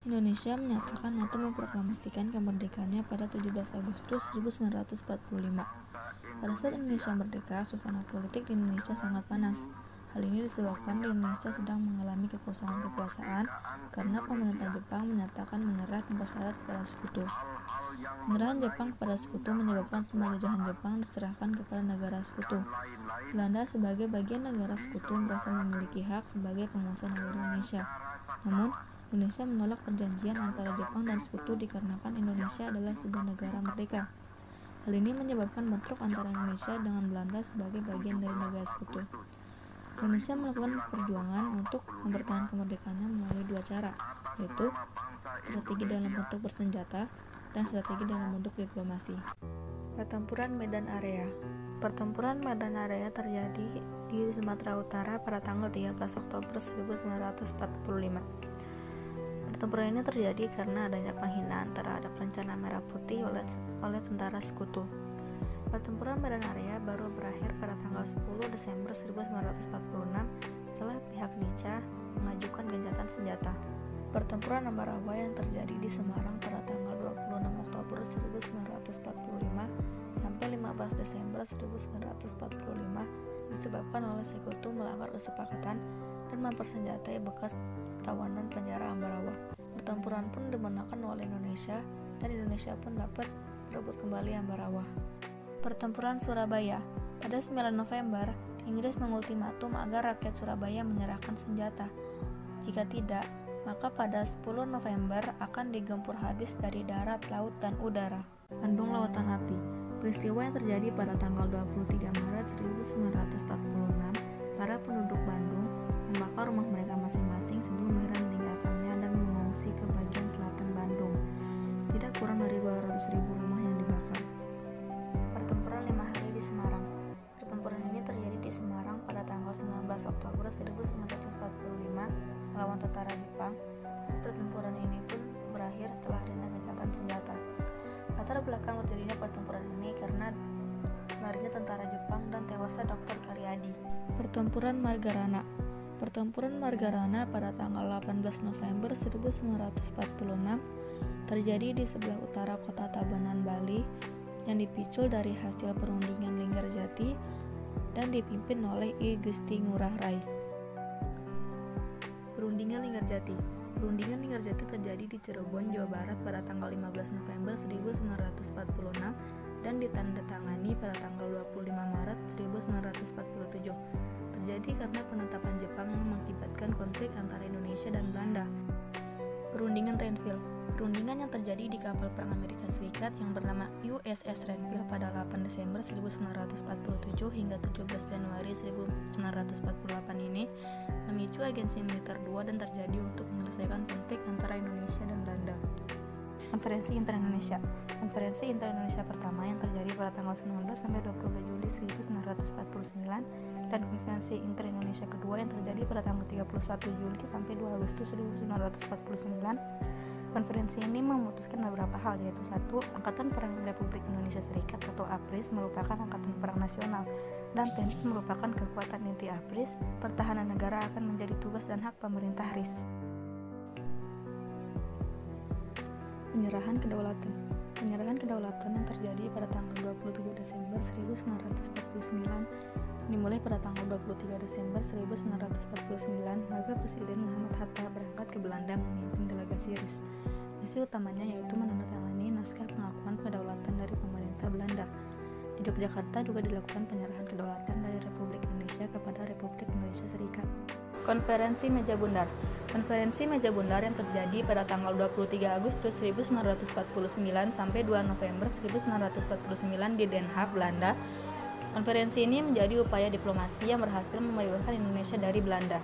Indonesia menyatakan atau memproklamasikan kemerdekaannya pada 17 Agustus 1945. Pada saat Indonesia merdeka, suasana politik di Indonesia sangat panas. Hal ini disebabkan Indonesia sedang mengalami kekosongan kekuasaan karena pemerintah Jepang menyatakan menyerah tanpa syarat kepada sekutu. Penyerahan Jepang kepada sekutu menyebabkan semua jajahan Jepang diserahkan kepada negara sekutu. Belanda sebagai bagian negara sekutu merasa memiliki hak sebagai penguasa negara Indonesia. Namun, Indonesia menolak perjanjian antara Jepang dan sekutu dikarenakan Indonesia adalah sebuah negara merdeka. Hal ini menyebabkan bentrok antara Indonesia dengan Belanda sebagai bagian dari negara sekutu. Indonesia melakukan perjuangan untuk mempertahankan kemerdekaannya melalui dua cara, yaitu strategi dalam bentuk bersenjata dan strategi dalam bentuk diplomasi. Pertempuran Medan Area. Pertempuran Medan Area terjadi di Sumatera Utara pada tanggal 13 Oktober 1945. Pertempuran ini terjadi karena adanya penghinaan terhadap rencana Merah Putih oleh tentara sekutu. Pertempuran Medan Area baru berakhir pada tanggal 10 Desember 1946 setelah pihak Nica mengajukan gencatan senjata. Pertempuran Ambarawa yang terjadi di Semarang pada tanggal 26 Oktober 1945 sampai 15 Desember 1945 disebabkan oleh sekutu melanggar kesepakatan dan mempersenjatai bekas tawanan penjara Ambarawa. Pertempuran pun dimenangkan oleh Indonesia dan Indonesia pun dapat merebut kembali Ambarawa. Pertempuran Surabaya. Pada 9 November, Inggris mengultimatum agar rakyat Surabaya menyerahkan senjata. Jika tidak, maka pada 10 November akan digempur habis dari darat, laut, dan udara. Bandung Lautan Api. Peristiwa yang terjadi pada tanggal 23 Maret 1946, para penduduk Bandung membakar rumah mereka masing-masing sebelum akhirnya meninggalkannya dan mengungsi ke bagian selatan Bandung. Tidak kurang dari 200.000 rumah yang dibakar. Pertempuran 5 hari di Semarang. Pertempuran ini terjadi di Semarang pada tanggal 19 Oktober 1945 melawan tentara Jepang. Pertempuran ini pun berakhir setelah adanya gencatan senjata. Latar belakang terjadinya pertempuran ini karena larinya tentara Jepang dan tewasnya Dr. Karyadi. Pertempuran Margarana. Pertempuran Margarana pada tanggal 18 November 1946 terjadi di sebelah utara kota Tabanan, Bali, yang dipicu dari hasil perundingan Linggarjati dan dipimpin oleh I Gusti Ngurah Rai. Perundingan Linggarjati. Perundingan Linggarjati terjadi di Cirebon, Jawa Barat pada tanggal 15 November 1946 dan ditandatangani pada tanggal 25 Maret 1947. Terjadi karena penetapan Jepang yang mengakibatkan konflik antara Indonesia dan Belanda. Perundingan Renville. Perundingan yang terjadi di kapal perang Amerika Serikat yang bernama USS Renville pada 8 Desember 1947 hingga 17 Januari 1948 ini memicu agensi militer 2 dan terjadi untuk menyelesaikan konflik antara Indonesia dan Belanda. Konferensi Inter-Indonesia. Konferensi Inter-Indonesia pertama yang terjadi pada tanggal 19 sampai 22 Juli 1949 dan Konferensi Inter-Indonesia kedua yang terjadi pada tanggal 31 Juli sampai 2 Agustus 1949. Konferensi ini memutuskan beberapa hal, yaitu 1. Angkatan Perang Republik Indonesia Serikat atau APRIS merupakan angkatan perang nasional dan TNI merupakan kekuatan inti APRIS. Pertahanan negara akan menjadi tugas dan hak pemerintah RIS. Penyerahan kedaulatan. Penyerahan kedaulatan yang terjadi pada tanggal 27 Desember 1949 dimulai pada tanggal 23 Desember 1949, maka Presiden Muhammad Hatta berangkat ke Belanda memimpin delegasi RIS. Misi utamanya yaitu menandatangani naskah pengakuan kedaulatan dari pemerintah Belanda. Di Yogyakarta juga dilakukan penyerahan kedaulatan dari Republik Indonesia kepada Republik Indonesia Serikat. Konferensi Meja Bundar. Konferensi Meja Bundar yang terjadi pada tanggal 23 Agustus 1949 sampai 2 November 1949 di Den Haag, Belanda. Konferensi ini menjadi upaya diplomasi yang berhasil membebaskan Indonesia dari Belanda.